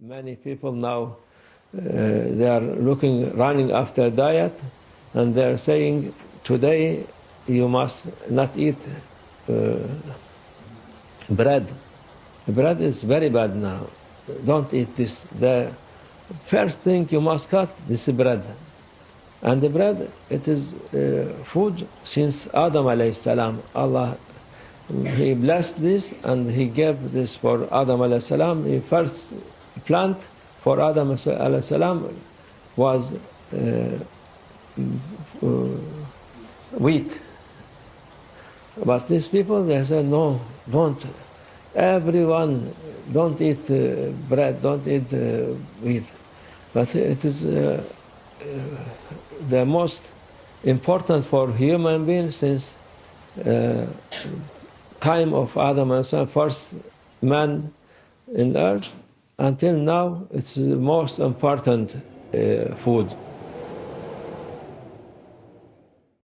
Many people now, they are running after diet, and they are saying, today you must not eat bread. Bread is very bad now. Don't eat this. The first thing you must cut is bread. And the bread, it is food since Adam alayhi salam. Allah, He blessed this and He gave this for Adam alayhi salam. The first plant for Adam alayhi salam was wheat. But these people, they said, no, don't. Everyone, don't eat bread, don't eat wheat. But it is the most important for human beings since time of Adam and son, first man in earth, until now. It's the most important food.